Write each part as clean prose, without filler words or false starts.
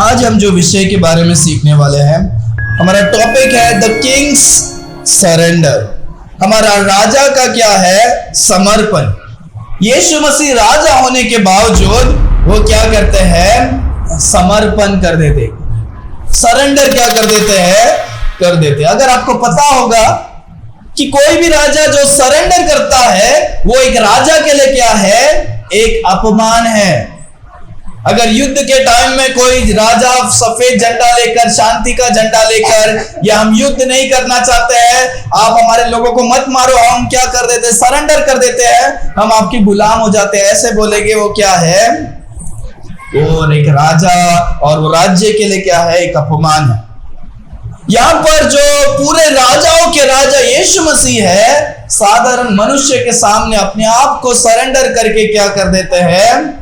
आज हम जो विषय के बारे में सीखने वाले हैं, हमारा टॉपिक है द किंग्स सरेंडर। हमारा राजा का क्या है? समर्पण। यीशु मसीह राजा होने के बावजूद वो क्या करते हैं? समर्पण कर देते, सरेंडर क्या कर देते हैं? कर देते। अगर आपको पता होगा कि कोई भी राजा जो सरेंडर करता है वो एक राजा के लिए क्या है? एक अपमान है। अगर युद्ध के टाइम में कोई राजा सफेद झंडा लेकर, शांति का झंडा लेकर, या हम युद्ध नहीं करना चाहते हैं, आप हमारे लोगों को मत मारो, हम क्या कर देते हैं? सरेंडर कर देते हैं, हम आपकी गुलाम हो जाते हैं, ऐसे बोलेंगे, वो क्या है? वो एक राजा, और वो राज्य के लिए क्या है? एक अपमान है। यहां पर जो पूरे राजाओं के राजा यीशु मसीह है, साधारण मनुष्य के सामने अपने आप को सरेंडर करके क्या कर देते हैं?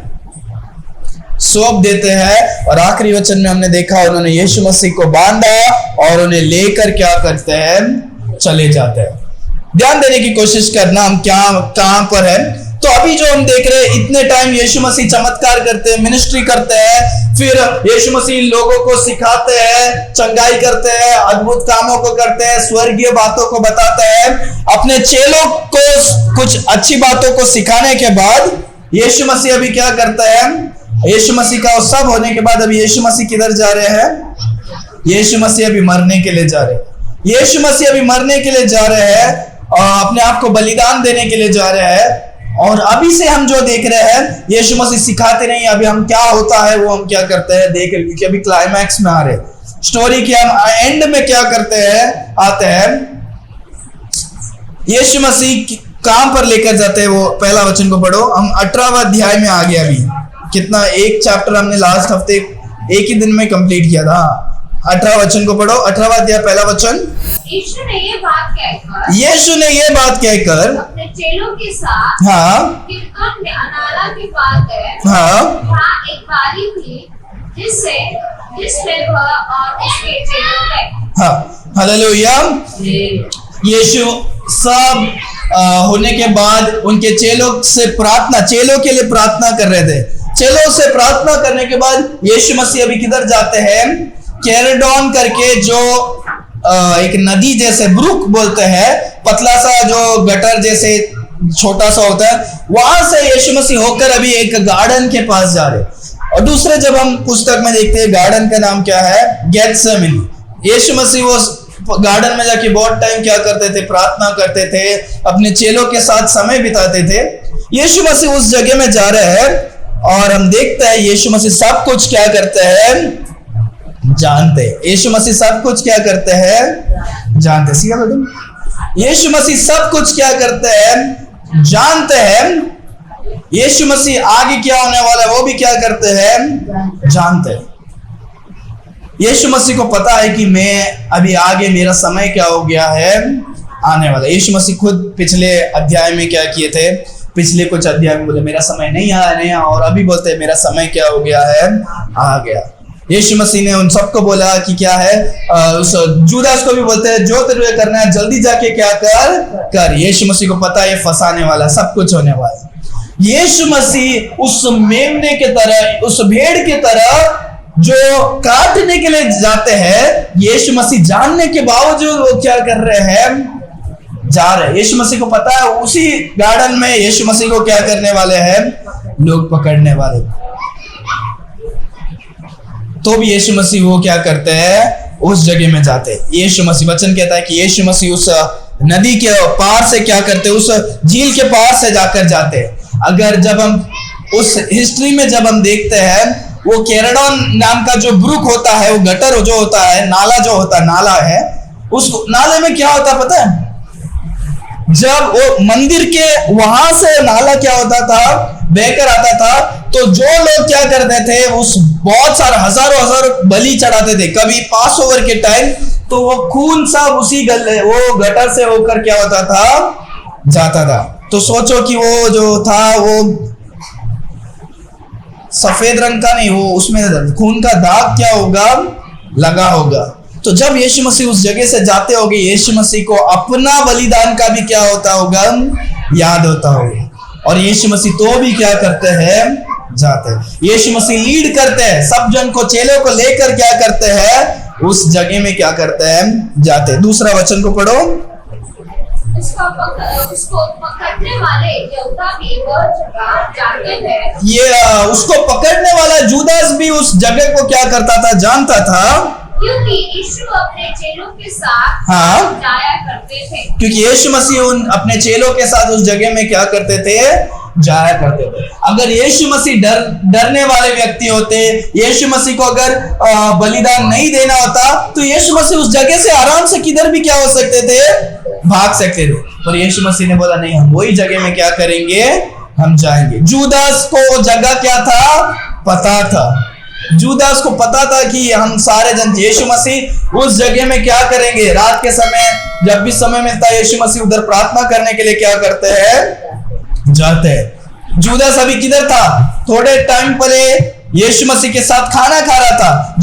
सौंप देते हैं। और आखिरी वचन में हमने देखा, उन्होंने यीशु मसीह को बांधा और उन्हें लेकर क्या करते हैं? चले जाते हैं। ध्यान देने की कोशिश करना, हम क्या कहां पर है। तो अभी जो हम देख रहे हैं, इतने टाइम यीशु मसीह चमत्कार करते हैं, मिनिस्ट्री करते हैं, फिर यीशु मसीह लोगों को सिखाते हैं, चंगाई करते हैं, अद्भुत कामों को करते हैं, स्वर्गीय बातों को बताते हैं। अपने चेलों को कुछ अच्छी बातों को सिखाने के बाद यीशु मसीह अभी क्या करते हैं? यीशु मसीह का सब होने के बाद अभी यीशु मसीह किधर जा रहे हैं? यीशु मसीह अभी मरने के लिए जा रहे हैं। यीशु मसीह अभी मरने के लिए जा रहे हैं और अपने आप को बलिदान देने के लिए जा रहे हैं। और अभी से हम जो देख रहे हैं, यीशु मसीह सिखाते नहीं, अभी हम क्या होता है वो हम क्या करते हैं? देख रहे, क्योंकि अभी क्लाइमैक्स में आ रहे, स्टोरी के हम एंड में क्या करते हैं? आते हैं। यीशु मसीह कहां पर लेकर जाते हैं? वो पहला वचन को पढ़ो। हम 18वां अध्याय में आ गए। अभी कितना, एक चैप्टर हमने लास्ट हफ्ते एक ही दिन में कंप्लीट किया था। 18वां वचन को पढ़ो। 18वां अध्याय पहला वचन। यीशु ने ये बात कहकर अपने चेलों के साथ किरकुन नाला के पास गए। वहाँ एक बारी थी जिसमें वह और उसके चेलों गए। हालेलुया। यीशु सब होने के बाद उनके चेलों से प्रार्थना, चेलों के लिए प्रार्थना कर रहे थे। चेलों से प्रार्थना करने के बाद यीशु मसीह अभी किधर जाते हैं? कैरडॉन करके जो एक नदी जैसे, ब्रुक बोलते हैं, पतला सा जो गटर जैसे छोटा सा होता है, वहां से यीशु मसीह होकर अभी एक गार्डन के पास जा रहे। और दूसरे जब हम पुस्तक में देखते हैं, गार्डन का नाम क्या है? गेत्सेमनी। यीशु मसीह वो गार्डन में जाके बहुत टाइम क्या करते थे? प्रार्थना करते थे, अपने चेलों के साथ समय बिताते थे। यीशु मसीह उस जगह में जा रहे हैं और हम देखते हैं यीशु मसीह सब कुछ क्या करते हैं? जानते हैं। यीशु मसीह सब कुछ क्या करते हैं? जानते हैं। सीखा तुम? यीशु मसीह सब कुछ क्या करते हैं? जानते हैं। यीशु मसीह आगे क्या होने वाला है वो भी क्या करते हैं? जानते हैं। यीशु मसीह को पता है कि मैं अभी आगे, मेरा समय क्या हो गया है? आने वाला। यीशु मसीह खुद पिछले अध्याय में क्या किए थे? पिछले कुछ अध्याय में बोले मेरा समय नहीं आने, और अभी बोलते हैं मेरा समय क्या हो गया है? आ गया। यीशु मसीह ने उन सबको बोला कि क्या है? उस जूदास को भी बोलते हैं, जो तुझे करना है जल्दी जाके क्या कर। यीशु मसीह को पता है फंसाने वाला, सब कुछ होने वाला। यीशु मसीह उस मेमने के तरह, उस भेड़ की तरह जो काटने के लिए जाते हैं, यीशु मसीह जानने के बावजूद वो क्या कर रहे हैं? जा रहे। यीशु मसीह को पता है उसी गार्डन में यीशु मसीह को क्या करने वाले हैं? लोग पकड़ने वाले। तो भी यीशु मसीह वो क्या करते हैं? उस जगह में जाते हैं। यीशु मसीह, वचन कहता है कि यीशु मसीह उस नदी के पार से क्या करते हैं? उस झील के पार से जाकर जाते हैं। अगर जब हम उस हिस्ट्री में जब हम देखते हैं, वो कैरडॉन नाम का जो ब्रुक होता है, वो गटर जो होता है, नाला जो होता है, नाला है, उस नाले में क्या होता पता है? जब वो मंदिर के वहां से नाला क्या होता था? बहकर आता था। तो जो लोग क्या करते थे? उस बहुत सारे हजारों बलि चढ़ाते थे। कभी पास ओवर के टाइम तो वो खून सब उसी वो गटर से होकर क्या होता था? जाता था। तो सोचो कि वो जो था वो सफेद रंग का नहीं, वो उसमें खून का दाग क्या होगा? लगा होगा। तो जब यीशु मसीह उस जगह से जाते होंगे, यीशु मसीह को अपना बलिदान का भी क्या होता होगा? याद होता होगा। और यीशु मसीह तो भी क्या करते हैं? जाते हैं। यीशु मसीह लीड करते हैं, सब जन को, चेलों को लेकर क्या करते हैं, उस जगह में क्या करते हैं, जाते हैं। दूसरा वचन को पढ़ो। उसको पकड़ने वाले यहूदा भी वह जगह जानते थे। ये उसको पकड़ने वाला जूदास भी उस जगह को क्या करता था, जानता था, क्योंकि यीशु अपने चेलों के साथ जाया करते थे। क्योंकि यीशु मसीह उन अपने चेलों के साथ उस जगह में क्या करते थे, जाया करते थे। अगर यीशु मसीह डरने वाले व्यक्ति होते, यीशु मसीह को अगर बलिदान नहीं देना होता, तो यीशु मसीह उस जगह से आराम से किधर भी क्या हो सकते थे, भाग सकते थे। पर यीशु मसीह ने बोला नहीं, हम वही जगह में क्या करेंगे, हम जाएंगे। जूदास को जगह क्या था, पता था। जूदास को पता था कि हम सारे जन, यीशु मसीह उस जगह में क्या करेंगे, रात के समय जब भी समय मिलता है यीशु मसीह उधर प्रार्थना करने के लिए क्या करते हैं, जाते हैं। जूदास अभी किधर था, थोड़े टाइम पहले यीशु मसीह के साथ खाना खा रहा था।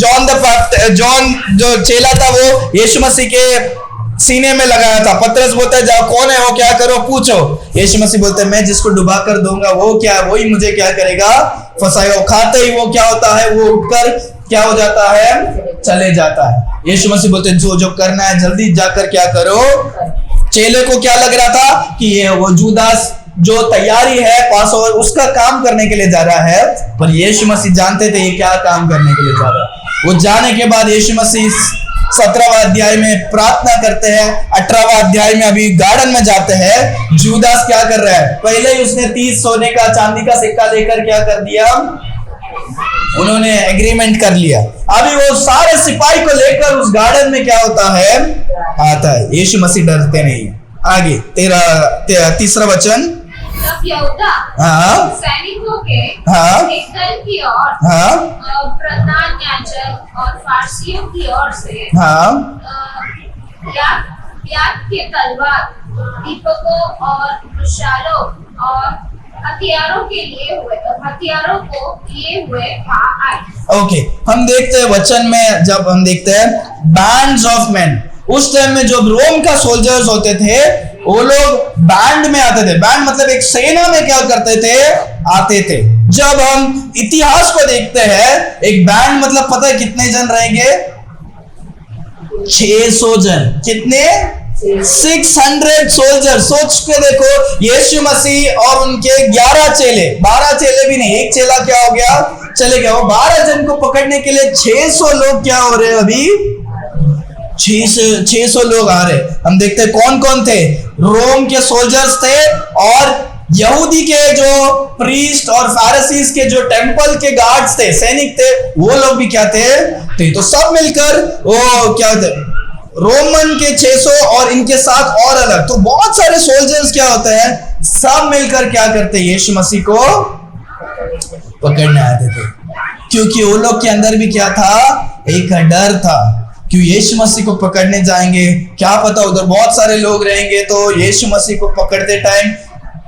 जॉन जो चेला था वो यीशु मसीह के सीने में लगाया था। पतरस बोलता है जाओ, कौन है वो, क्या करो, पूछो। यीशु मसीह बोलते हैं मैं जिसको डुबा कर दूंगा वो क्या, वही मुझे क्या करेगा, फंसाएगा। खाते ही वो क्या होता है, वो उठकर क्या हो जाता है, चले जाता है। यीशु मसीह बोलते हैं जो जो करना है जल्दी जाकर क्या करो। चेले को क्या लग रहा था कि ये वो जूदास जो तैयारी है पास ओवर उसका काम करने के लिए जा रहा है, पर यीशु मसीह जानते थे ये क्या काम करने के लिए जा रहा है। वो जाने के बाद यीशु मसीह 17वां अध्याय में प्रार्थना करते हैं, 18वां अध्याय में अभी गार्डन में जाते हैं। जूदास क्या कर रहा है, पहले ही उसने 30 सोने का चांदी का सिक्का लेकर क्या कर दिया, उन्होंने एग्रीमेंट कर लिया। अभी वो सारे सिपाही को लेकर उस गार्डन में क्या होता है, आता है। यीशु मसीह डरते नहीं। आगे तीसरा वचन। तब यहूदा सैनिकों के एक दल की ओर, प्रधान याजक और फारसियों की ओर से याद के तलवार, दीपकों और मशालों और हथियारों को लिए हुए आए। ओके, हम देखते हैं वचन में, जब हम देखते हैं बैंड्स ऑफ मैन, उस टाइम में जो रोम का सोल्जर्स होते थे वो लोग बैंड में आते थे। बैंड मतलब एक सेना में क्या करते थे, आते थे। जब हम इतिहास को देखते हैं, एक बैंड मतलब पता है कितने जन रहेंगे, 600 जन। कितने, 600 सोल्जर। सोच के देखो, यीशु मसीह और उनके 11 चेले, 12 चेले भी नहीं, एक चेला क्या हो गया, चले गया। वो 12 जन को पकड़ने के लिए 600 लोग क्या हो रहे हैं, अभी 600 लोग आ रहे। हम देखते हैं कौन कौन थे, रोम के सोल्जर्स थे और यहूदी के जो प्रीस्ट और फारसीज के जो टेंपल के गार्ड्स थे, सैनिक थे, वो लोग भी क्या थे। तो सब मिलकर वो क्या थे, रोमन के 600 और इनके साथ और अलग, तो बहुत सारे सोल्जर्स क्या होते हैं, सब मिलकर क्या करते, यीशु मसीह को पकड़ने आते थे। क्योंकि वो लोग के अंदर भी क्या था, एक डर था। क्यों यीशु मसीह को पकड़ने जाएंगे, क्या पता उधर बहुत सारे लोग रहेंगे, तो यीशु मसीह को पकड़ते टाइम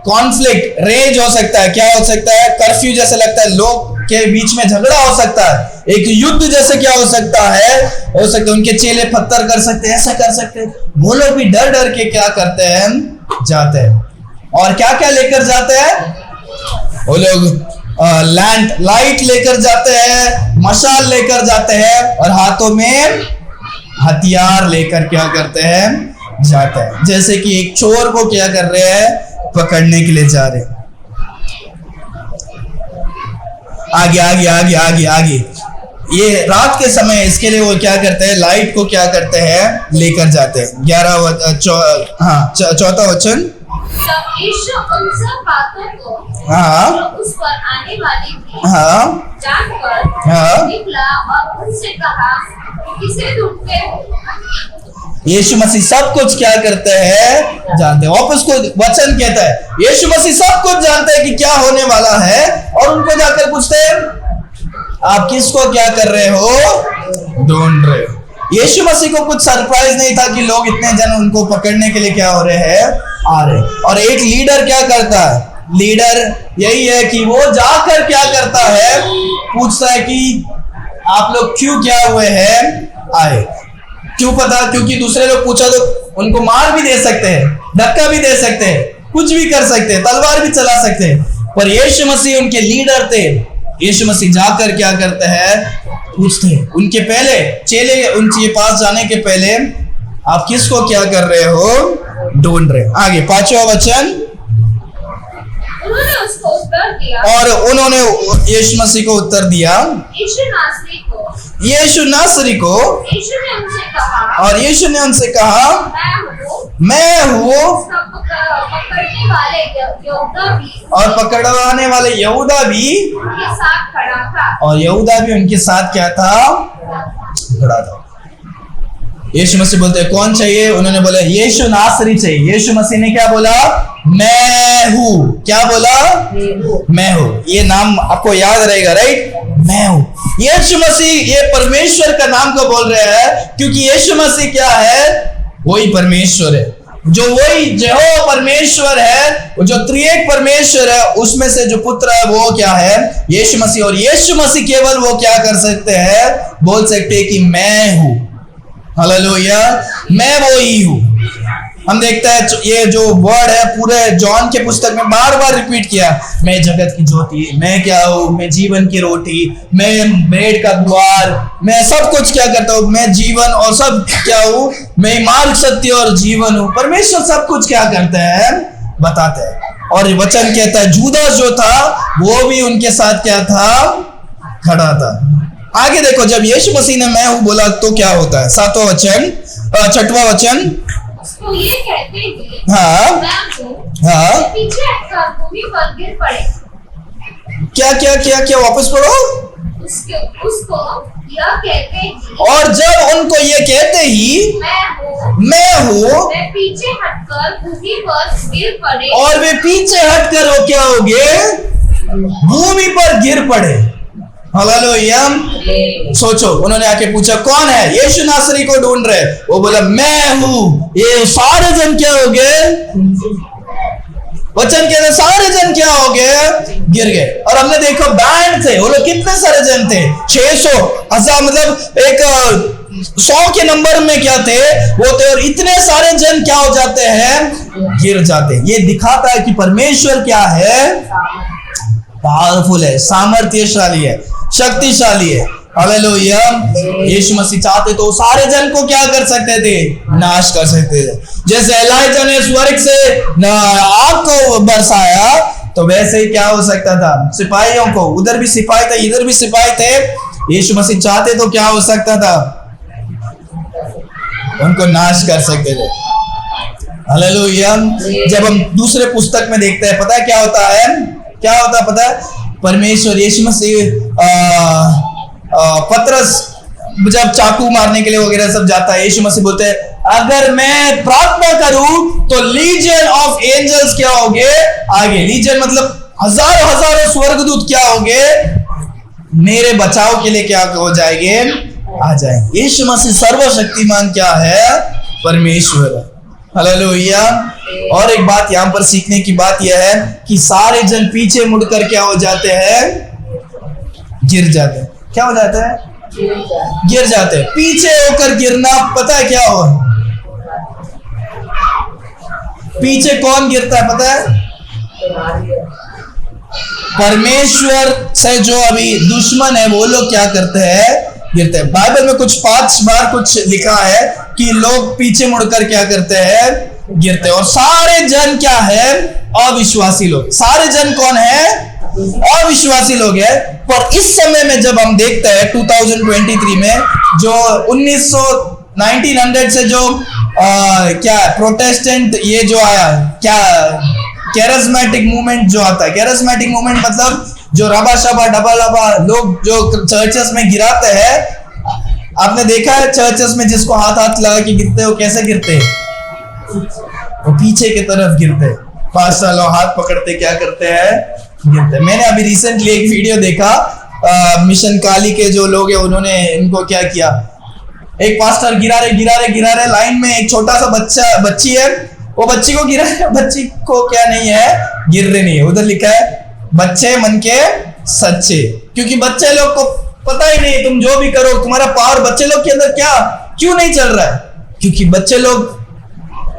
कॉन्फ्लिक्ट, रेज हो सकता है, क्या हो सकता है, कर्फ्यू जैसे लगता है, लोग के बीच में झगड़ा हो सकता है, एक युद्ध जैसे क्या हो सकता है, उनके चेले पत्थर कर सकते हैं, ऐसा कर सकते हैं। वो लोग भी डर डर के क्या करते हैं, जाते हैं। और क्या क्या लेकर जाते हैं वो लोग, लाइट लेकर जाते हैं, मशाल लेकर जाते हैं और हाथों में हथियार लेकर क्या करते हैं, जाते हैं। जैसे कि एक चोर को क्या कर रहे हैं, पकड़ने के लिए जा रहे हैं। आगे आगे आगे आगे आगे, ये रात के समय, इसके लिए वो क्या करते हैं, लाइट को क्या करते हैं, लेकर जाते हैं। 4वां वचन। तब यीशु उन सब बातों को जो उस पर आने वाली थी जानकर निकला और उनसे कहा, किसे ढूंढते हो। यीशु मसीह सब कुछ क्या करते हैं, जानते हैं। वापस को वचन कहता है यीशु मसीह सब कुछ जानते हैं कि क्या होने वाला है, और उनको जाकर पूछते हैं आप किसको क्या कर रहे हो, ढूंढ रहे हो। यीशु मसीह को कुछ सरप्राइज नहीं था कि लोग इतने जन उनको पकड़ने के लिए क्या हो रहे हैं, आ रहे। और एक लीडर क्या करता है, लीडर यही है कि वो जाकर क्या करता है, पूछता है कि आप लोग क्यों क्या हुए हैं, आए। क्यों पता, क्योंकि दूसरे लोग पूछा तो उनको मार भी दे सकते हैं, धक्का भी दे सकते हैं, कुछ भी कर सकते हैं, तलवार भी चला सकते हैं। पर यीशु मसीह उनके लीडर थे। यीशु मसीह जाकर क्या करते हैं, पूछते उनके पहले चेले उनके पास जाने के पहले आप किसको क्या कर रहे हो, ढूंढ रहे। आगे 5वां वचन, उन्होंने उसको उत्तर दिया, और उन्होंने यीशु मसीह को उत्तर दिया, यीशु नासरी को, यीशु नासरी को। यीशु ने उनसे कहा, और यीशु ने उनसे कहा, मैं हूँ। पकड़ने वाले यहूदा भी, और पकड़वाने वाले यहूदा भी उनके साथ खड़ा था। और यहूदा भी उनके साथ क्या था, खड़ा था। यीशु मसीह बोलते हैं कौन चाहिए, उन्होंने बोला यीशु नासरी चाहिए। यीशु मसीह ने क्या बोला, मैं हूँ। क्या बोला, मैं हूँ। ये नाम आपको याद रहेगा, राइट, मैं हूँ। यीशु मसीह ये परमेश्वर का नाम को बोल रहे हैं, क्योंकि यीशु मसीह क्या है, वही परमेश्वर है। जो वही यहोवा परमेश्वर है, जो त्रिएक परमेश्वर है, उसमें से जो पुत्र है वो क्या है, यीशु मसीह। और यीशु मसीह केवल वो क्या कर सकते हैं, बोल सकते हैं कि मैं हूँ। हालेलुया, मैं वो ही हूँ। हम देखते हैं ये जो वर्ड है पूरे जॉन के पुस्तक में बार बार रिपीट किया, मैं जगत की ज्योति, मैं क्या हूँ, मैं जीवन की रोटी, मैं ब्रेड का द्वार, मैं सब कुछ क्या करता हूँ, मैं जीवन और सब क्या हूँ, मैं मार्ग, सत्य और जीवन हूँ। परमेश्वर सब कुछ क्या करते हैं, बताते हैं। और वचन कहता है जूदास जो था वो भी उनके साथ क्या था, खड़ा था। आगे देखो, जब यीशु मसीह ने मैं हूँ बोला तो क्या होता है, 7वां वचन, 6वां वचन, उसको ये कहते ही, हाँ, मैं हूँ, हाँ, पीछे हटकर भूमि पर गिर पड़े। क्या क्या क्या क्या, वापस पढ़ो। उसको यह कहते ही, और जब उनको ये कहते ही, मैं हूँ, वे पीछे हटकर भूमि पर गिर पड़े। और वे पीछे हटकर वो क्या हो गए, भूमि पर गिर पड़े। हालेलुया। सोचो, उन्होंने आके पूछा कौन है, यीशु नासरी को ढूंढ रहे, वो बोला मैं हूँ। ये सारे जन क्या हो गए, वचन के सारे जन क्या हो गए, गिर गए। और हमने देखो बैंड थे, वो लोग कितने सारे जन थे, 600, 1000, मतलब एक 100 के नंबर में क्या थे, वो थे। और इतने सारे जन क्या हो जाते हैं, गिर जाते। ये दिखाता है कि परमेश्वर क्या है, पावरफुल है, सामर्थ्यशाली है, शक्तिशाली है। हालेलुया। यीशु मसीह चाहते तो सारे जन को क्या कर सकते थे, नाश कर सकते थे। जैसे एलाइजा ने स्वर्ग से आग को बरसाया, तो वैसे ही क्या हो सकता था, सिपाहियों को, उधर भी सिपाही थे इधर भी सिपाही थे, यीशु मसीह चाहते तो क्या हो सकता था, उनको नाश कर सकते थे। हालेलुया। जब हम दूसरे पुस्तक में देखते हैं, पता है क्या होता है, क्या होता है पता है, परमेश्वर यीशु मसीह पतरस जब चाकू मारने के लिए वगैरह सब जाता है, यीशु मसीह बोलते हैं अगर मैं प्रार्थना करूं तो लीजन ऑफ एंजल्स क्या होंगे, आगे लीजन मतलब हजारों हजारों स्वर्गदूत क्या होंगे, मेरे बचाव के लिए क्या हो जाएंगे, आ जाएंगे। यीशु मसीह सर्वशक्तिमान क्या है, परमेश्वर है। हालेलुया। और एक बात यहाँ पर सीखने की बात यह है कि सारे जन पीछे मुड़कर क्या हो जाते हैं, गिर जाते हैं। क्या हो जाता है, गिर जाते हैं। पीछे होकर गिरना, पता है क्या हो, पीछे कौन गिरता है पता है, परमेश्वर से जो अभी दुश्मन है वो लोग क्या करते हैं, गिरते हैं। बाइबल में कुछ 5 बार कुछ लिखा है कि लोग पीछे मुड़कर क्या करते हैं, गिरते हैं। और सारे जन क्या है, अविश्वासी लोग। सारे जन कौन है, अविश्वासी लोग है। पर इस समय में जब हम देखते हैं 2023 में जो 1900 से जो क्या प्रोटेस्टेंट ये जो आया, क्या कैरिस्मेटिक मूवमेंट जो आता है, कैरिस्मेटिक मूवमेंट मतलब जो रबा शबा डबा लबा लोग जो चर्चेस में गिराते हैं, आपने देखा है चर्चेस में जिसको हाथ हाथ लगा के गिरते हो कैसे गिरते हैं, वो पीछे की तरफ गिरते हैं। 5 साल हाथ पकड़ते क्या करते हैं, गिरते। मैंने अभी रिसेंटली एक वीडियो देखा, मिशन काली के जो लोग हैं उन्होंने इनको क्या किया, एक पास्टर गिरा रहे लाइन में, एक छोटा सा बच्ची है, वो बच्ची को गिरा रहे, बच्ची को क्या नहीं है, गिर रही नहीं है। उधर लिखा है बच्चे मन के सच्चे, क्योंकि बच्चे लोग को पता ही नहीं तुम जो भी करो तुम्हारा पावर बच्चे लोग के अंदर क्या क्यों नहीं चल रहा है, क्योंकि बच्चे लोग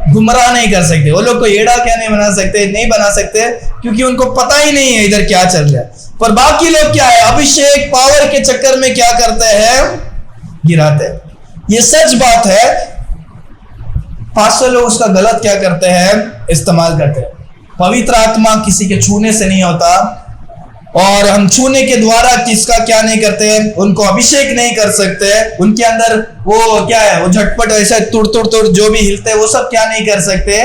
गुमराह नहीं कर सकते, वो लोग को एड़ा क्या नहीं बना सकते, क्योंकि उनको पता ही नहीं है इधर क्या चल रहा है। पर बाकी लोग क्या है, अभिषेक पावर के चक्कर में क्या करते हैं, गिराते हैं। ये सच बात है। पास्टर लोग उसका गलत क्या करते हैं, इस्तेमाल करते हैं। पवित्र आत्मा किसी के छूने से नहीं होता, और हम छूने के द्वारा किसका क्या नहीं करते हैं, उनको अभिषेक नहीं कर सकते। उनके अंदर वो क्या है, वो झटपट ऐसा तुड़ तुड़ तुड़ जो भी हिलते हैं वो सब क्या नहीं कर सकते,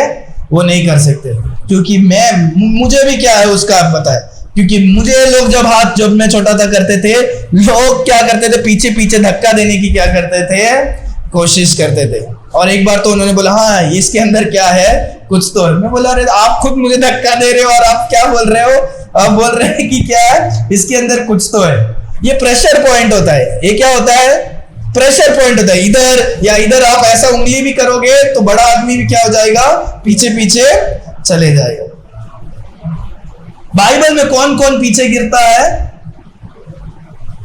वो नहीं कर सकते। क्योंकि मुझे भी क्या है उसका पता है, क्योंकि मुझे लोग जब मैं छोटा था करते थे, लोग क्या करते थे, पीछे पीछे धक्का देने की क्या करते थे, कोशिश करते थे। और एक बार तो उन्होंने बोला हाँ इसके अंदर क्या है, कुछ तो है। मैं बोला अरे आप खुद मुझे धक्का दे रहे हो और आप क्या बोल रहे हो, आप बोल रहे हैं कि क्या है, इसके अंदर कुछ तो है। ये प्रेशर पॉइंट होता है। ये क्या होता है, प्रेशर पॉइंट होता है। इधर या इधर आप ऐसा उंगली भी करोगे तो बड़ा आदमी भी क्या हो जाएगा, पीछे पीछे चले जाएगा। बाइबल में कौन कौन पीछे गिरता है,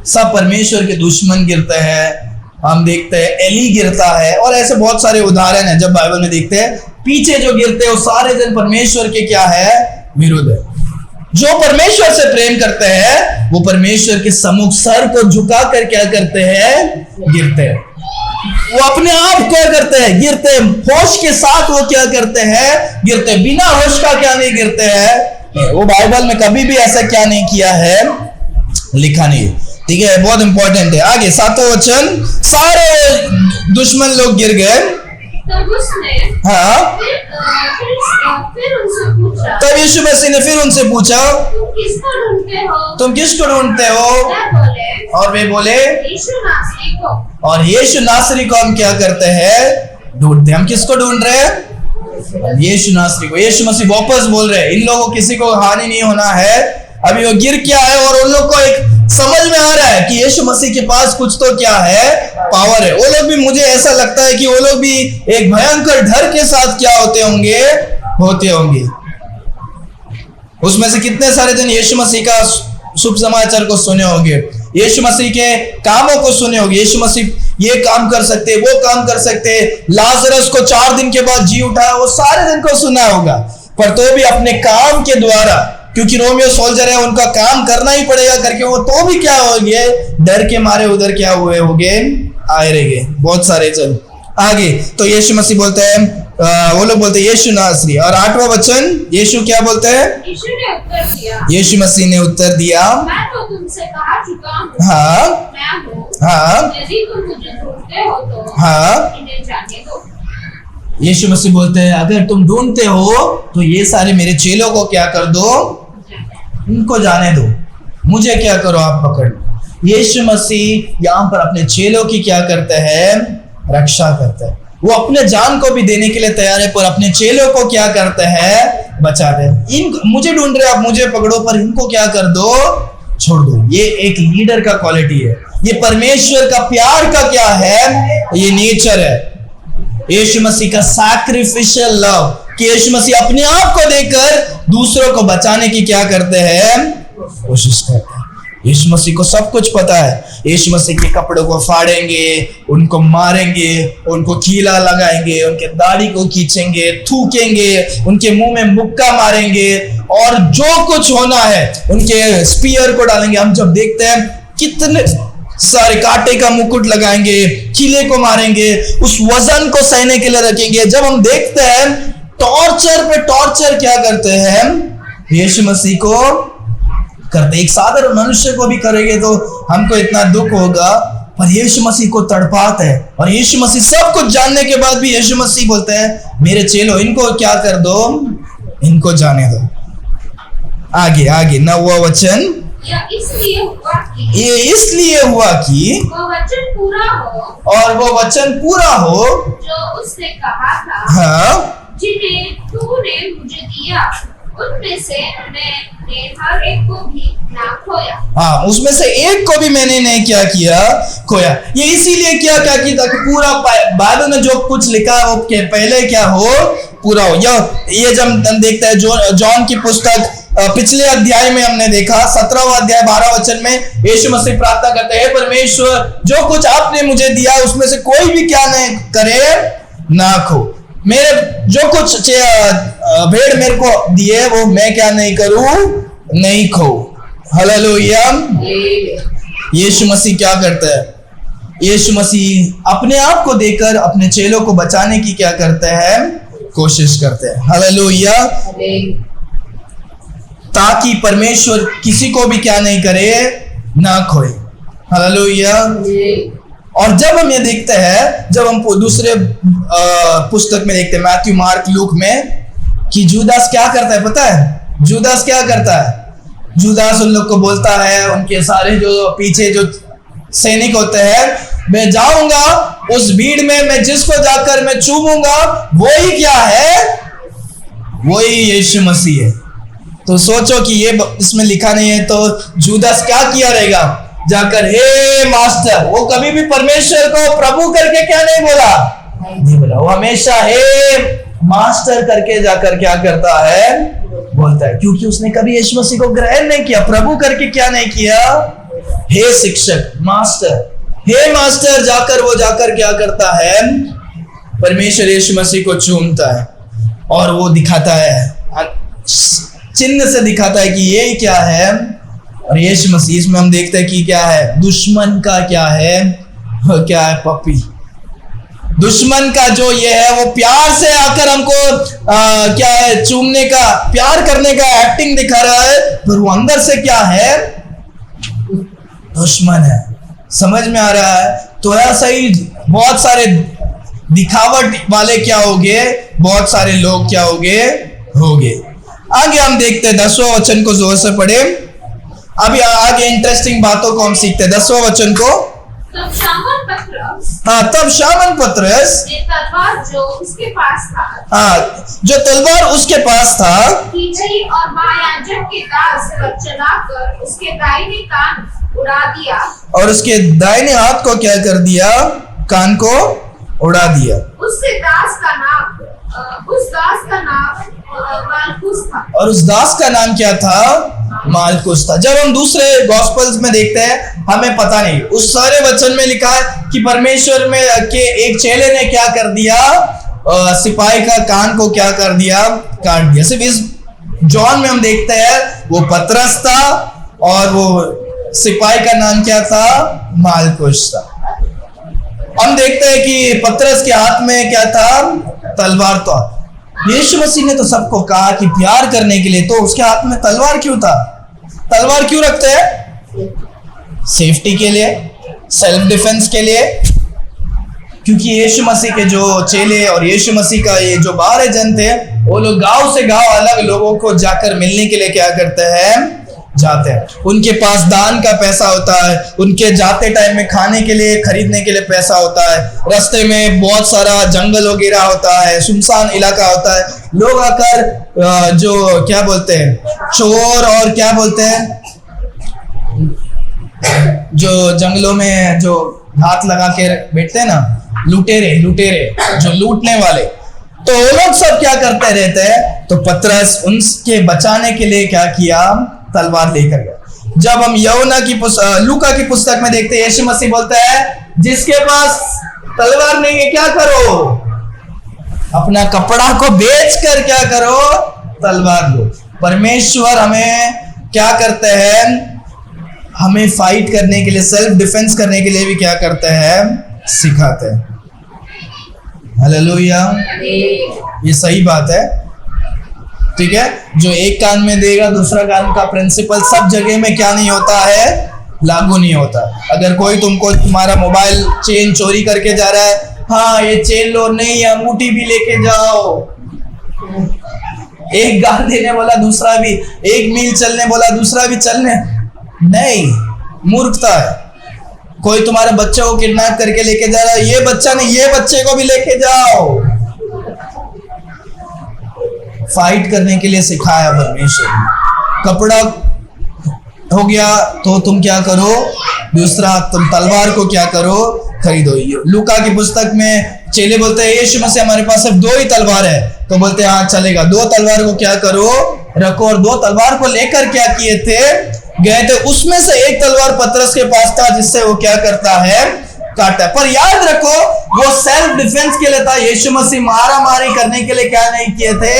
सब परमेश्वर के दुश्मन गिरते हैं। हम देखते हैं एली गिरता है, और ऐसे बहुत सारे उदाहरण हैं जब बाइबल में देखते हैं। पीछे जो गिरते हैं वो सारे दिन परमेश्वर के क्या है, विरुद्ध है। जो परमेश्वर से प्रेम करते हैं वो परमेश्वर के सम्मुख सर को झुकाकर क्या करते हैं, गिरते हैं। वो अपने आप क्या करते हैं, गिरते हैं। होश के साथ वो क्या करते हैं, गिरते हैं। बिना होश का क्या नहीं गिरते हैं। वो बाइबल में कभी भी ऐसा क्या नहीं किया है, लिखा नहीं। ठीक है, बहुत इंपॉर्टेंट है। आगे 7वां वचन, सारे दुश्मन लोग गिर गए। तब उसने हाँ फिर उनसे पूछा, तब यीशु मसीह ने फिर उनसे पूछा, तुम किसको ढूंढते हो? तुम किसको ढूंढते हो? और वे बोले यीशु नासरी को। और यीशु नासरी को हम क्या करते हैं, ढूंढते। हम किसको ढूंढ रहे हैं, यीशु नासरी को। यीशु मसीह वापस बोल रहे हैं इन लोगों को किसी को हानि नहीं होना है। अभी वो गिर क्या है, और उन लोग को एक समझ में आ रहा है कि यीशु मसीह के पास कुछ तो क्या है, पावर है। वो लोग भी, मुझे ऐसा लगता है कि वो लोग भी एक भयंकर डर के साथ क्या होते होंगे। उसमें से कितने सारे दिन यीशु मसीह का शुभ समाचार को सुने होंगे, यीशु मसीह के कामों को सुने होंगे। यीशु मसीह ये काम कर सकते, वो काम कर सकते, लाजरस को 4 दिन के बाद जी उठाया, वो सारे दिन को सुना होगा। पर तो भी अपने काम के द्वारा, क्योंकि रोमियो सोल्जर है, उनका काम करना ही पड़ेगा करके वो तो भी क्या होंगे, डर के मारे उधर क्या हुए होंगे, आए रहेंगे बहुत सारे। चल आगे, तो यीशु मसीह बोलते हैं, वो लोग बोलते हैं यीशु नासरी। और 8वां वचन, यीशु क्या बोलते हैं, यीशु ने उत्तर दिया, यीशु मसीह ने उत्तर दिया, मैं तो तुमसे कहा चुका हूँ, हाँ मैं हूँ। हाँ यदि तुम मुझे ढूंढते हो तो हाँ। इन्हें जाने दो। यीशु मसीह बोलते हैं अगर तुम ढूंढते हो तो ये सारे मेरे चेलों को क्या कर दो, इनको जाने दो, मुझे क्या करो, आप पकड़ लो। यीशु मसीह यहाँ पर अपने चेलों की क्या करते हैं, रक्षा करते हैं। वो अपने जान को भी देने के लिए तैयार है, पर अपने चेलों को क्या करते हैं, बचाते हैं। मुझे ढूंढ रहे, आप मुझे पकड़ो, पर इनको क्या कर दो, छोड़ दो। ये एक लीडर का क्वालिटी है, ये परमेश्वर का प्यार का क्या है, ये नेचर है। यीशु मसीह का सैक्रिफिशियल लव, कि यीशु मसीह अपने आप को देकर दूसरों को बचाने की क्या करते हैं, कोशिश करते हैं। यीशु मसीह को सब कुछ पता है। यीशु मसीह के कपड़ों को फाड़ेंगे, उनको मारेंगे, उनको कीला लगाएंगे, उनके दाढ़ी को खींचेंगे, थूकेंगे, उनके मुंह में मुक्का मारेंगे, और जो कुछ होना है उनके स्पीयर को डालेंगे। हम जब देखते हैं कितने सारे कांटे का मुकुट लगाएंगे, कीले को मारेंगे, उस वजन को सहने के लिए रखेंगे। जब हम देखते हैं टॉर्चर पे टॉर्चर क्या करते हैं, यीशु मसीह को करते। एक साधारण मनुष्य को भी करेंगे तो हमको इतना दुख होगा, पर यीशु मसीह को तड़पाते हैं। और यीशु मसीह सब कुछ जानने के बाद भी यीशु मसीह बोलते हैं मेरे चेलो इनको क्या कर दो, इनको जाने दो। आगे आगे 9वां वचन, ये इसलिए हुआ कि वो वचन पूरा हो, और वो वचन पूरा हो जो उसने कहा था, हाँ, जिन्हें तूने मुझे दिया उनमें से मैंने हर एक को भी ना खोया। हाँ, उसमें से एक को भी मैंने नहीं क्या किया, खोया। ये इसीलिए क्या क्या किया ताकि पूरा बाइबल में जो कुछ लिखा है वो पहले क्या हो, पूरा हो। ये जब हम देखते हैं जॉन की पुस्तक पिछले अध्याय में हमने देखा 17वां अध्याय 12 वचन में यीशु मसीह प्रार्थना करते हैं, परमेश्वर जो कुछ आपने मुझे दिया उसमें से कोई भी क्या नहीं करे, ना खो। मेरे जो कुछ भेड़ मेरे को दिए वो मैं क्या नहीं करूं, नहीं खाऊं। हालेलुया। यीशु मसीह क्या करता है? यीशु मसीह अपने आप को देकर अपने चेलों को बचाने की क्या करते हैं? कोशिश करते हैं। हालेलुया। ताकि परमेश्वर किसी को भी क्या नहीं करे, ना खोए। हालेलुया। और जब हम ये देखते हैं, जब हम दूसरे पुस्तक में देखते हैं, मैथ्यू, मार्क, लूक में, कि जूदास क्या करता है पता है? जूदास क्या करता है? जूदास उन लोग को बोलता है, उनके सारे जो पीछे जो सैनिक होते हैं, मैं जाऊंगा उस भीड़ में, मैं जिसको जाकर मैं चूमूंगा वही क्या है? वही यीशु मसीह है। तो सोचो कि ये इसमें लिखा नहीं है, तो जूदास क्या किया रहेगा? जाकर हे मास्टर, वो कभी भी परमेश्वर को प्रभु करके क्या नहीं बोला, नहीं बोला। वो हमेशा हे मास्टर करके जाकर क्या करता है? बोलता है, क्योंकि उसने कभी यीशु मसीह को ग्रहण नहीं किया, प्रभु करके क्या नहीं किया? हे शिक्षक, मास्टर, हे मास्टर जाकर वो जाकर क्या करता है? परमेश्वर यीशु मसीह को चूमता है और वो दिखाता है, चिन्ह से दिखाता है कि ये क्या है। और यीशु मसीह, इसमें हम देखते हैं कि क्या है? दुश्मन का क्या है? क्या है? पपी। दुश्मन का जो ये है, वो प्यार से आकर हमको क्या है? चूमने का, प्यार करने का एक्टिंग दिखा रहा है, पर वो अंदर से क्या है? दुश्मन है। समझ में आ रहा है? तो ऐसा ही बहुत सारे दिखावट वाले क्या होंगे? बहुत सारे लोग क्या होंगे। आगे हम देखते हैं 10वां वचन को, जोर से पढ़े। अभी आगे इंटरेस्टिंग बातों को हम सीखते हैं। 10वां वचन को। तब शामन पत्रस, तब शामन पत्रस तलवार जो उसके पास था, जो तलवार उसके पास था, खींची और महायाजक के दास पर चलाकर उसके दाहिने कान उड़ा दिया, और उसके दाहिने हाथ को क्या कर दिया? कान को उड़ा दिया। उस दास का नाम मालकुस था। और उस दास का नाम क्या था? मालकुस था। जब हम दूसरे गॉस्पेल्स में देखते हैं, हमें पता नहीं, उस सारे वचन में लिखा है कि परमेश्वर में के एक चेले ने क्या कर दिया? सिपाही का कान को क्या कर दिया? काट दिया। सिर्फ इस जॉन में हम देखते हैं वो पतरस था और वो सिपाही का नाम क्या था? मालकुस था। हम देखते हैं कि पतरस के हाथ में क्या था? तलवार था। यीशु मसीह ने तो सबको कहा कि प्यार करने के लिए, तो उसके हाथ में तलवार क्यों था? तलवार क्यों रखते हैं? सेफ्टी के लिए, सेल्फ डिफेंस के लिए। क्योंकि यीशु मसीह के जो चेले और यीशु मसीह का ये जो 12 जन थे, वो लोग गांव से गांव अलग लोगों को जाकर मिलने के लिए क्या करते हैं? जाते हैं। उनके पास दान का पैसा होता है, उनके जाते टाइम में खाने के लिए, खरीदने के लिए पैसा होता है, रास्ते में बहुत सारा जंगल वगैरह होता है, सुनसान इलाका होता है। लोग आकर जो क्या बोलते हैं, चोर और क्या बोलते हैं, जो जंगलों में जो हाथ लगा के बैठते हैं ना, लुटेरे जो लूटने वाले, तो वो लोग सब क्या करते रहते हैं। तो पतरस उनके बचाने के लिए क्या किया? तलवार लेकर गया। जब हम यूहन्ना की लूका की पुस्तक में देखते हैं, यीशु मसीह बोलता है, जिसके पास तलवार नहीं है क्या करो? अपना कपड़ा को बेचकर क्या करो? तलवार लो। परमेश्वर हमें क्या करते हैं? हमें फाइट करने के लिए, सेल्फ डिफेंस करने के लिए भी क्या करते हैं? सिखाते हैं। हालेलुया। ये सही बात है, ठीक है। जो एक कान में देगा दूसरा कान का प्रिंसिपल सब जगह में क्या नहीं होता है? लागू नहीं होता। अगर कोई तुमको तुम्हारा मोबाइल चेन चोरी करके जा रहा है, हाँ ये चेन लो, नहीं अंगूठी भी लेके जाओ। एक गाल देने बोला दूसरा भी, एक मील चलने बोला दूसरा भी चलने, नहीं, मूर्खता है। कोई तुम्हारे बच्चे को किडनैप करके लेके जा रहा है, ये बच्चा नहीं, ये बच्चे को भी लेके जाओ। फाइट करने के लिए सिखाया परमेश्वर। कपड़ा हो गया तो तुम क्या करो? दूसरा तुम तलवार को क्या करो? खरीदो। लूका की पुस्तक में चेले बोलते हैं, यीशु मसीह हमारे पास सिर्फ 2 ही तलवार है। तो बोलते हैं हाँ चलेगा, 2 तलवार को क्या करो? रखो। और 2 तलवार को लेकर क्या किए थे? गए थे। उसमें से एक तलवार पतरस के पास था, जिससे वो क्या करता है? काटता है। पर याद रखो वो सेल्फ डिफेंस के लिए था। यीशु मसीह मारा मारी करने के लिए क्या नहीं किए थे,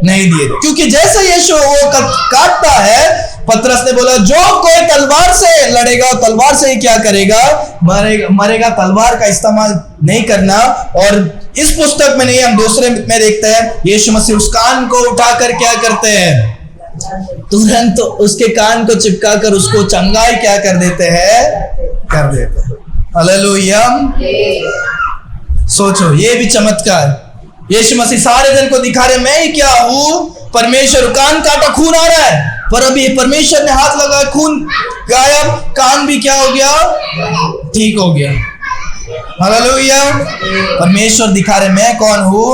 नहीं दिए थे। क्योंकि जैसे यीशु वो काटता है, पतरस ने बोला जो कोई तलवार से लड़ेगा तलवार से ही क्या करेगा, मरेगा। तलवार का इस्तेमाल नहीं करना। और इस पुस्तक में नहीं, हम दूसरे में देखते हैं यीशु मसीह उस कान को उठाकर क्या करते हैं, तुरंत तो उसके कान को चिपका कर उसको चंगाई क्या कर देते हैं, कर देते हैं। हालेलुया। सोचो ये भी चमत्कार। यीशु मसीह सारे दिन को दिखा रहे मैं ही क्या हूं, परमेश्वर। कान काटा, खून आ रहा है, पर अभी परमेश्वर ने हाथ लगाया, खून गायब, कान भी क्या हो गया, ठीक हो गया। हालेलुया। परमेश्वर दिखा रहे मैं कौन हूं,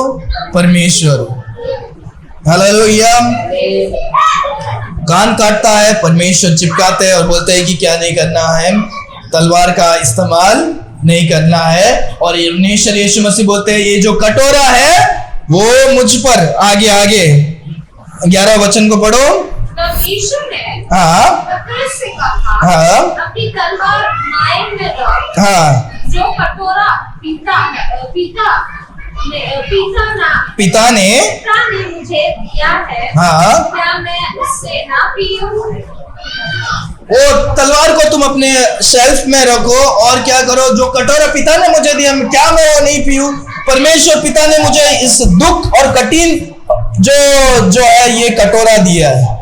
परमेश्वर हूं। हालेलुया। कान काटता है, परमेश्वर चिपकाते हैं और बोलते हैं कि क्या नहीं करना है, तलवार का इस्तेमाल नहीं करना है। और परमेश्वर यीशु मसीह बोलते हैं ये जो कटोरा है वो मुझ पर, आगे 11 वचन को पढ़ो। तब यीशु ने पतरस से कहा, अपनी तलवार नायक में रख। जो कटोरा पिता ने मुझे दिया है, क्या मैं उससे ना पीऊं? वो तलवार को तुम अपने शेल्फ में रखो और क्या करो, जो कटोरा पिता ने मुझे दिया क्या मैं वो नहीं पीऊं? परमेश्वर पिता ने मुझे इस दुख और कठिन जो है ये कटोरा दिया है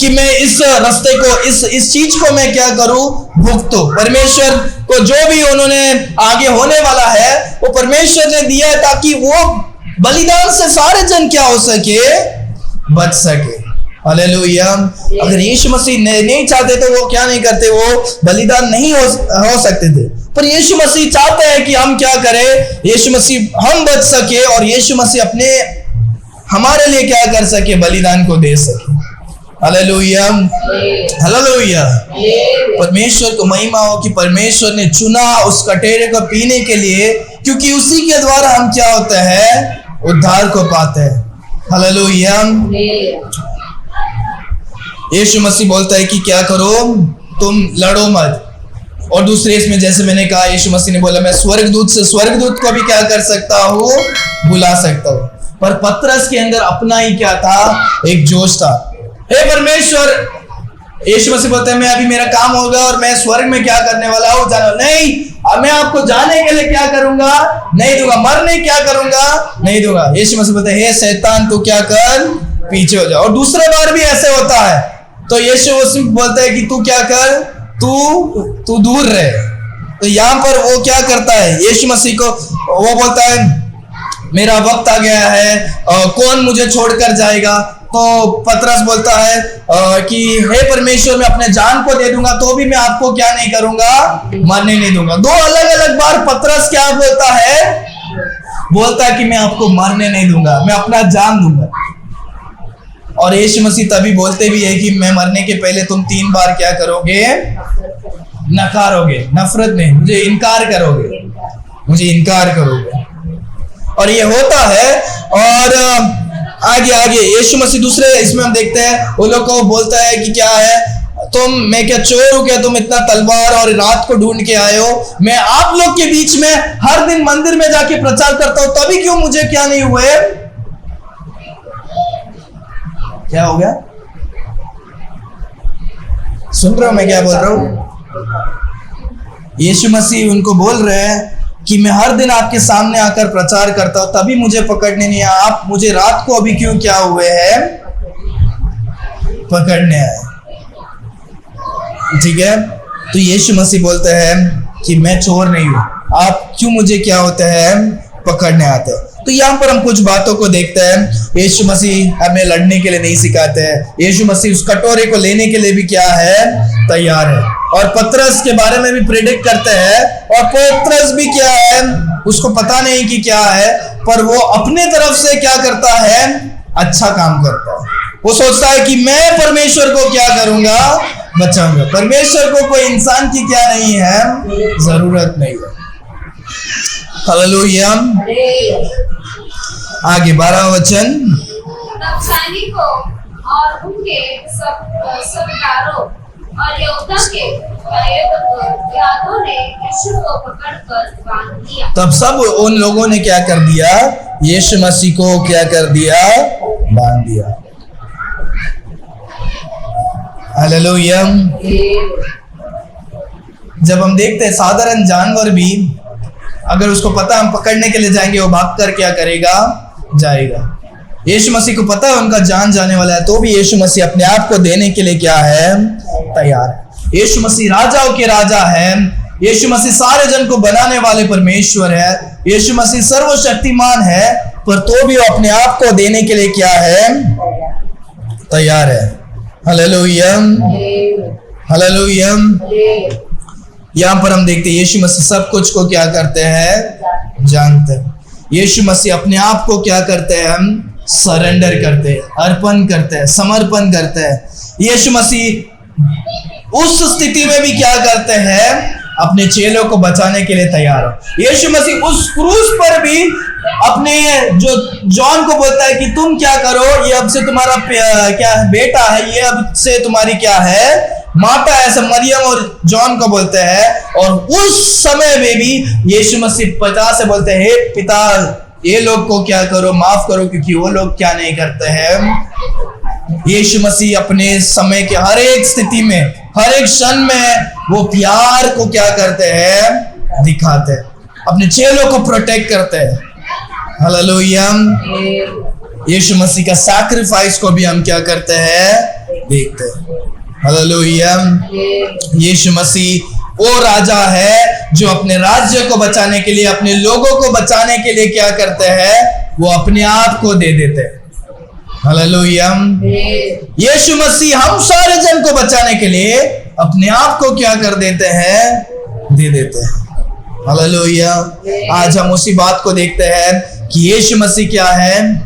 कि मैं इस रास्ते को, इस चीज को मैं क्या करूं, भुगतूं। परमेश्वर को जो भी उन्होंने आगे होने वाला है वो परमेश्वर ने दिया है ताकि वो बलिदान से सारे जन क्या हो सके, बच सके। हालेलुया। अगर यीशु मसीह नहीं चाहते तो वो क्या नहीं करते, वो बलिदान नहीं हो सकते थे। पर यीशु मसीह चाहते हैं कि हम क्या करें, यीशु मसीह हम बच सके और यीशु मसीह अपने हमारे लिए क्या कर सके, बलिदान को दे सके। हालेलुया। हालेलुया। परमेश्वर को महिमा हो कि परमेश्वर ने चुना उस कटोरे को पीने के लिए, क्योंकि उसी के द्वारा हम क्या होते हैं, उद्धार को पाते हैं। हालेलुया। यीशु मसीह बोलता है कि क्या करो, तुम लड़ो मत। और दूसरे इसमें जैसे मैंने कहा, यीशु मसीह ने बोला मैं स्वर्गदूत को भी क्या कर सकता हूँ, बुला सकता हूँ। पर पतरस के अंदर अपना ही क्या था, एक जोश था। हे परमेश्वर, यीशु मसीह बोलते हैं मैं अभी मेरा काम होगा और मैं स्वर्ग में क्या करने वाला हूँ, जानो नहीं, अब मैं आपको जाने के लिए क्या करूंगा, नहीं दूंगा। मरने क्या करूंगा, नहीं दूंगा। यीशु मसीह बोलते हैं हे शैतान तू क्या कर, पीछे हो जा। और दूसरे बार भी ऐसे होता है तो यीशु मसीह बोलता है कि तू क्या कर, तू दूर रहे। तो यहाँ पर वो क्या करता है, यीशु मसीह को वो बोलता है मेरा वक्त आ गया है, कौन मुझे छोड़कर जाएगा। तो पतरस बोलता है कि हे परमेश्वर मैं अपने जान को दे दूंगा तो भी मैं आपको क्या नहीं करूंगा, मरने नहीं दूंगा। 2 अलग अलग बार पतरस क्या बोलता है, बोलता है कि मैं आपको मरने नहीं दूंगा, मैं अपना जान दूंगा। और यीशु मसीह तभी बोलते भी है कि मैं मरने के पहले तुम 3 बार क्या करोगे, नकारोगे, नफरत नहीं, मुझे इनकार करोगे, मुझे इनकार करोगे। और ये होता है। और आगे यीशु मसीह दूसरे इसमें हम देखते हैं वो लोग को बोलता है कि क्या है, मैं क्या चोर हूं क्या, तुम इतना तलवार और रात को ढूंढ के आए हो, मैं आप लोग के बीच में हर दिन मंदिर में जाके प्रचार करता हूं, तभी क्यों मुझे क्या नहीं हुए, क्या हो गया, सुन रहे हो मैं क्या बोल रहा हूं? यीशु मसीह उनको बोल रहे हैं कि मैं हर दिन आपके सामने आकर प्रचार करता हूं, तभी मुझे पकड़ने नहीं आया, आप मुझे रात को अभी क्यों क्या हुए हैं, पकड़ने आए। ठीक है। तो यीशु मसीह बोलते हैं कि मैं चोर नहीं हूं, आप क्यों मुझे क्या होते हैं, पकड़ने आते हैं। तो यहाँ पर हम कुछ बातों को देखते हैं। यीशु मसीह हमें लड़ने के लिए नहीं सिखाते हैं। यीशु मसीह उस कटोरे को लेने के लिए भी क्या है, तैयार है। और पतरस के बारे में भी प्रेडिक्ट करते हैं। और पतरस भी क्या है, उसको पता नहीं कि क्या है, पर वो अपने तरफ से क्या करता है, अच्छा काम करता है। वो सोचता है कि मैं परमेश्वर को क्या करूंगा, बचाऊंगा। परमेश्वर को कोई इंसान की क्या नहीं है, जरूरत नहीं है। हालेलुया। आगे 12 वचन। तब सैनिकों और उनके सरदारों और योद्धा के यादों ने यीशु को पकड़कर बांध दिया। तब सब उन लोगों ने क्या कर दिया? यीशु मसीह को क्या कर दिया? बांध दिया। हालेलुया। जब हम देखते हैं साधारण जानवर भी, अगर उसको पता हम पकड़ने के लिए जाएंगे, वो भागकर क्या करेगा? जाएगा। यीशु मसीह को पता है उनका जान जाने वाला है, तो भी यीशु मसीह अपने आप को देने के लिए क्या है? तैयार है। यीशु मसीह राजाओं के राजा है। यीशु मसीह सारे जन को बनाने वाले परमेश्वर है। यीशु मसीह सर्वशक्तिमान है, पर तो भी वो अपने आप को देने के लिए क्या है? तैयार है। Hallelujah, hallelujah. यहाँ पर हम देखते हैं यीशु मसीह सब कुछ को क्या करते हैं? जानते हैं। यीशु मसीह अपने आप को क्या करते हैं? हम सरेंडर करते हैं, अर्पण करते हैं, समर्पण करते हैं। यीशु मसीह उस स्थिति में भी क्या करते हैं? अपने चेलों को बचाने के लिए तैयार हो। यीशु मसीह उस क्रूस पर भी अपने जो जॉन को बोलता है कि तुम क्या करो, ये अब से तुम्हारा क्या बेटा है, ये अब से तुम्हारी क्या है? माता है। ऐसा मरियम और जॉन को बोलते हैं। और उस समय में भी यीशु मसीह पिता से बोलते हैं, हे पिता, ये लोग को क्या करो? माफ करो, क्योंकि वो लोग क्या नहीं करते हैं। यीशु मसीह अपने समय के हर एक स्थिति में, हर एक क्षण में वो प्यार को क्या करते हैं? दिखाते हैं। अपने चेलों को प्रोटेक्ट करते हैं। हालेलुया। यीशु मसीह का सैक्रिफाइस को भी हम क्या करते हैं? देखते हैं। हालेलुया। यीशु मसीह वो राजा है जो अपने राज्य को बचाने के लिए, अपने लोगों को बचाने के लिए क्या करते हैं? वो अपने आप को दे देते हैं। हालेलुया। यीशु मसीह हम सारे जन को बचाने के लिए अपने आप को क्या कर देते हैं? दे देते हैं। हालेलुया। आज हम उसी बात को देखते हैं कि यीशु मसीह क्या है?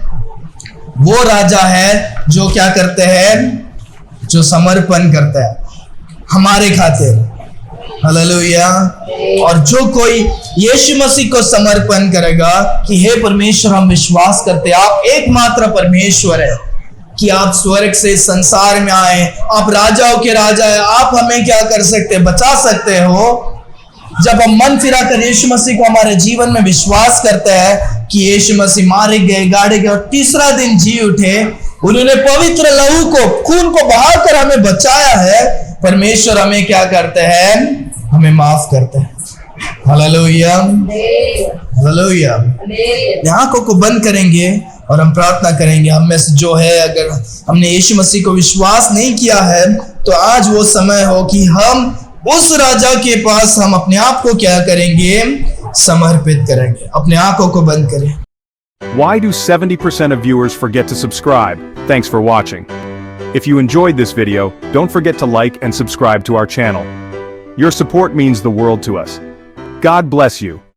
वो राजा है जो क्या करते हैं? जो समर्पण करता है हमारे खातिर। हालेलुया। और जो कोई यीशु मसीह को समर्पण करेगा कि हे परमेश्वर, हम विश्वास करते हैं आप एकमात्र परमेश्वर है, कि आप स्वर्ग से संसार में आए, आप राजाओं के राजा है, आप हमें क्या कर सकते हैं? बचा सकते हो। जब हम मन फिरा कर यीशु मसीह को हमारे जीवन में विश्वास करते हैं कि यीशु मसीह मारे गए, गाड़े गए और तीसरा दिन जी उठे, उन्होंने पवित्र लहू को, खून को बहाकर हमें बचाया है, परमेश्वर हमें क्या करते हैं? हमें माफ करते हैं। Hallelujah, hallelujah. आंखों को बंद करेंगे और हम प्रार्थना करेंगे। हम में से जो है, अगर हमने यीशु मसीह को विश्वास नहीं किया है, तो आज वो समय हो कि हम उस राजा के पास हम अपने आप को क्या करेंगे? समर्पित करेंगे। अपने आंखों को बंद करें। Why do 70% of viewers forget to subscribe? Thanks for watching. If you enjoyed this video, don't forget to like and subscribe to our channel. Your support means the world to us. God bless you.